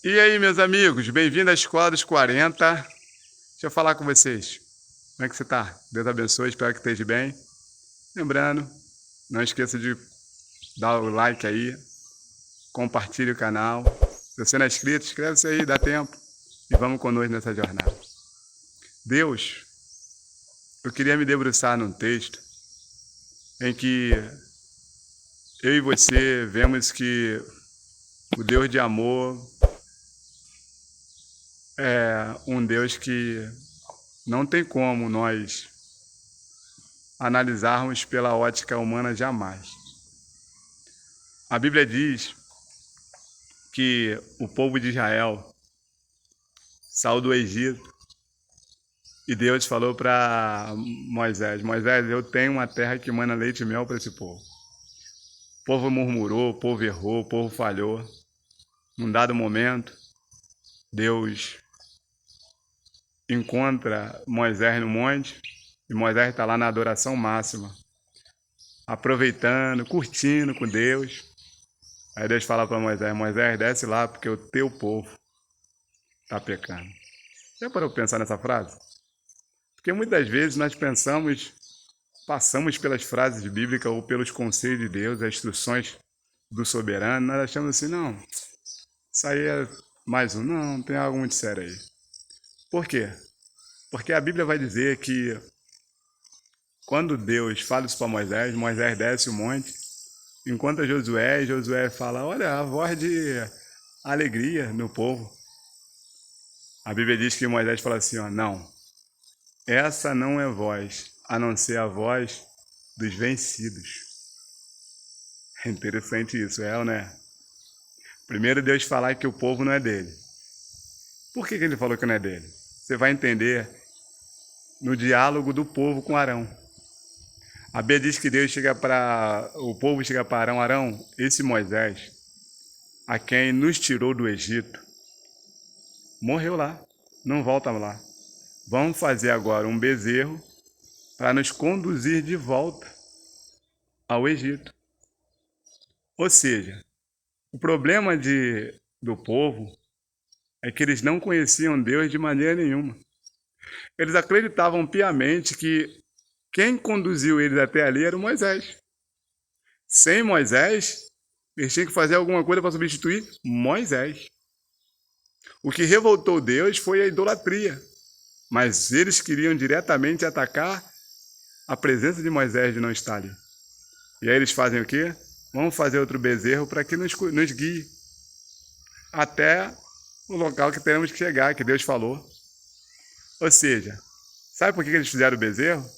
E aí, meus amigos, bem-vindo à Escola dos 40. Deixa eu falar com vocês. Como é que você tá? Deus abençoe, espero que esteja bem. Lembrando, não esqueça de dar o like aí, compartilhe o canal. Se você não é inscrito, inscreve-se aí, dá tempo. E vamos conosco nessa jornada. Deus, eu queria me debruçar num texto em que eu e você vemos que o Deus de amor é um Deus que não tem como nós analisarmos pela ótica humana jamais. A Bíblia diz que o povo de Israel saiu do Egito e Deus falou para Moisés: Moisés, eu tenho uma terra que emana leite e mel para esse povo. O povo murmurou, o povo errou, o povo falhou. Num dado momento, Deus encontra Moisés no monte e Moisés está lá na adoração máxima, aproveitando, curtindo com Deus. Aí Deus fala para Moisés: Moisés, desce lá porque o teu povo está pecando. Já parou para pensar nessa frase? Porque muitas vezes nós passamos pelas frases bíblicas ou pelos conselhos de Deus, as instruções do soberano, nós achamos assim, não, isso aí é mais um, não, tem algo muito sério aí. Por quê? Porque a Bíblia vai dizer que quando Deus fala isso para Moisés, Moisés desce o monte, encontra Josué, e Josué fala, olha, a voz de alegria no povo. A Bíblia diz que Moisés fala assim, ó, não, essa não é voz, a não ser a voz dos vencidos. É interessante isso, é ou não é? Primeiro Deus falar que o povo não é dele. Por que ele falou que não é dele? Você vai entender no diálogo do povo com Arão. A Bíblia diz que o povo chega para Arão, Arão, esse Moisés, a quem nos tirou do Egito, morreu lá, não volta lá. Vamos fazer agora um bezerro para nos conduzir de volta ao Egito. Ou seja, o problema do povo é que eles não conheciam Deus de maneira nenhuma. Eles acreditavam piamente que quem conduziu eles até ali era o Moisés. Sem Moisés, eles tinham que fazer alguma coisa para substituir Moisés. O que revoltou Deus foi a idolatria, mas eles queriam diretamente atacar a presença de Moisés de não estar ali. E aí eles fazem o quê? Vamos fazer outro bezerro para que nos guie até o local que temos que chegar, que Deus falou. Ou seja, sabe por que eles fizeram o bezerro?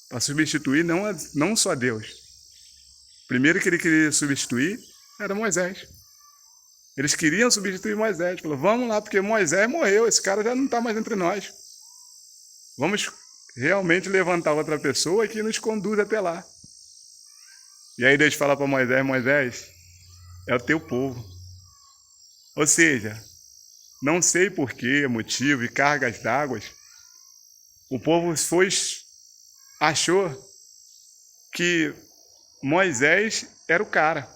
Para substituir não só Deus. Primeiro que ele queria substituir era Moisés. Eles queriam substituir Moisés. Falou, vamos lá, porque Moisés morreu, esse cara já não está mais entre nós. Vamos realmente levantar outra pessoa que nos conduz até lá. E aí Deus fala para Moisés, Moisés, é o teu povo. Ou seja, não sei por que, motivo e cargas d'água, o povo achou que Moisés era o cara.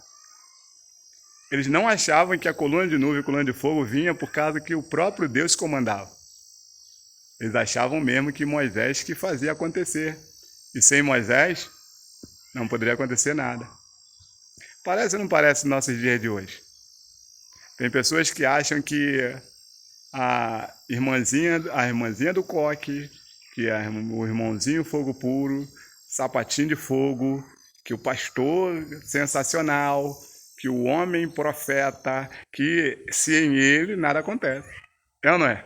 Eles não achavam que a coluna de nuvem e a coluna de fogo vinha por causa que o próprio Deus comandava. Eles achavam mesmo que Moisés que fazia acontecer. E sem Moisés, não poderia acontecer nada. Parece ou não parece nos nossos dias de hoje? Tem pessoas que acham que a irmãzinha do coque, que é o irmãozinho fogo puro, sapatinho de fogo, que o pastor sensacional, que o homem profeta, que sem ele nada acontece. É ou não é?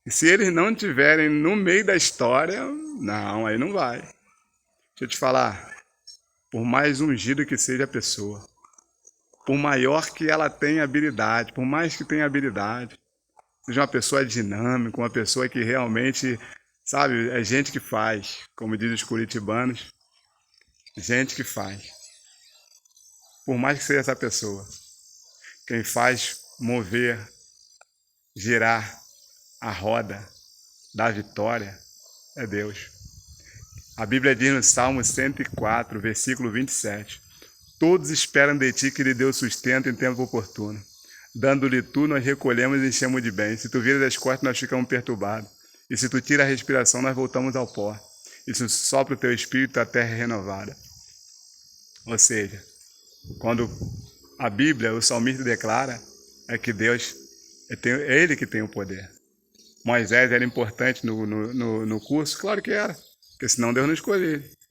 E se eles não estiverem no meio da história, não, aí não vai. Deixa eu te falar, por mais ungido que seja a pessoa, por maior que ela tenha habilidade, por mais que tenha habilidade, seja uma pessoa dinâmica, uma pessoa que realmente, sabe, é gente que faz, como dizem os curitibanos, gente que faz. Por mais que seja essa pessoa, quem faz mover, girar a roda da vitória é Deus. A Bíblia diz no Salmo 104, versículo 27, todos esperam de ti que lhe dê o sustento em tempo oportuno. Dando-lhe tu, nós recolhemos e enchemos de bem. Se tu viras as costas, nós ficamos perturbados. E se tu tira a respiração, nós voltamos ao pó. E se sopra o teu espírito, a terra é renovada. Ou seja, quando a Bíblia, o salmista declara, é que Deus, é Ele que tem o poder. Moisés era importante no curso? Claro que era, porque senão Deus não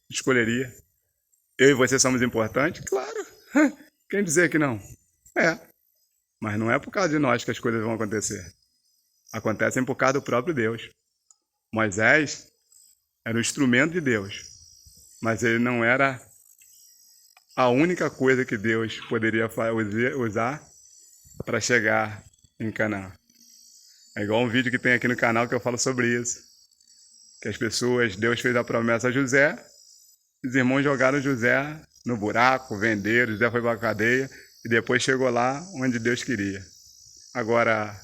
escolheria. Eu e você somos importantes? Claro. Quem dizer que não? É. Mas não é por causa de nós que as coisas vão acontecer. Acontecem por causa do próprio Deus. Moisés era um instrumento de Deus, mas ele não era a única coisa que Deus poderia usar para chegar em Canaã. É igual um vídeo que tem aqui no canal que eu falo sobre isso. Que as pessoas, Deus fez a promessa a José, os irmãos jogaram José no buraco, venderam, José foi para a cadeia e depois chegou lá onde Deus queria. Agora,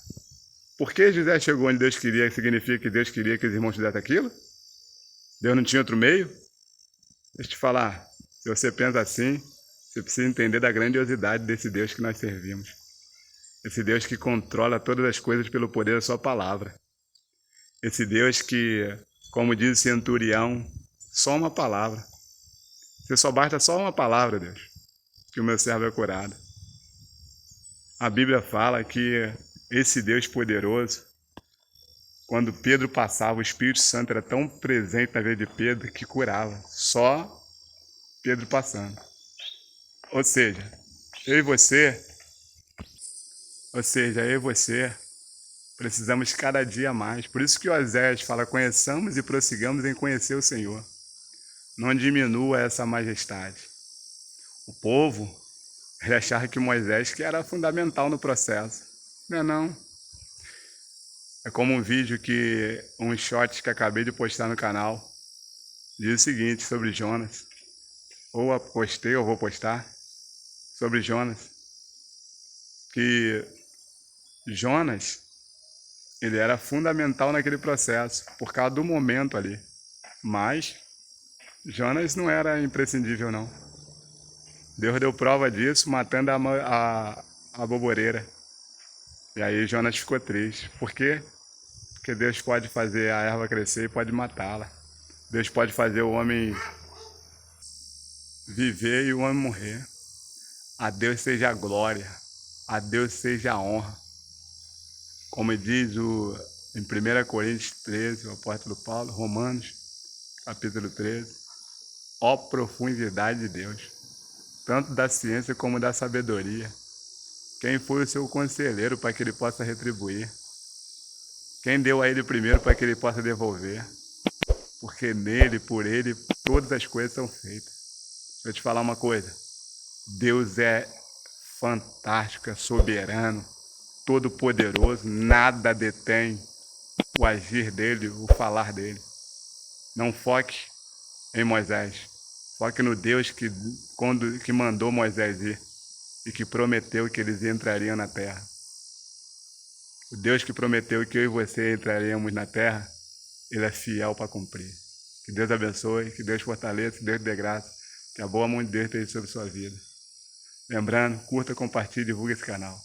por que José chegou onde Deus queria, significa que Deus queria que os irmãos fizessem aquilo? Deus não tinha outro meio? Deixa eu te falar, se você pensa assim, você precisa entender da grandiosidade desse Deus que nós servimos. Esse Deus que controla todas as coisas pelo poder da sua palavra. Esse Deus que, como diz o centurião, só uma palavra. Você só basta só uma palavra, Deus, que o meu servo é curado. A Bíblia fala que esse Deus poderoso, quando Pedro passava, o Espírito Santo era tão presente na vida de Pedro que curava. Só Pedro passando. Ou seja, eu e você precisamos cada dia mais. Por isso que Oséias fala, conheçamos e prossigamos em conhecer o Senhor. Não diminua essa majestade. O povo, ele achava que Moisés que era fundamental no processo. Não é não. É como um vídeo um short que acabei de postar no canal. Diz o seguinte sobre Jonas. Ou postei ou vou postar. Sobre Jonas. Que Jonas, ele era fundamental naquele processo, por causa do momento ali. Mas Jonas não era imprescindível, não. Deus deu prova disso, matando a boboreira. E aí Jonas ficou triste. Por quê? Porque Deus pode fazer a erva crescer e pode matá-la. Deus pode fazer o homem viver e o homem morrer. A Deus seja a glória. A Deus seja a honra. Como diz em 1 Coríntios 13, o apóstolo Paulo, Romanos, capítulo 13. Ó profundidade de Deus, tanto da ciência como da sabedoria. Quem foi o seu conselheiro para que ele possa retribuir? Quem deu a ele primeiro para que ele possa devolver? Porque nele, por ele, todas as coisas são feitas. Deixa eu te falar uma coisa. Deus é fantástico, é soberano, todo-poderoso, nada detém o agir dele, o falar dele. Não foque em Moisés, foque no Deus que mandou Moisés ir e que prometeu que eles entrariam na terra. O Deus que prometeu que eu e você entraríamos na terra, Ele é fiel para cumprir. Que Deus abençoe, que Deus fortaleça, que Deus dê graça, que a boa mão de Deus esteja sobre sua vida. Lembrando, curta, compartilhe e divulgue esse canal.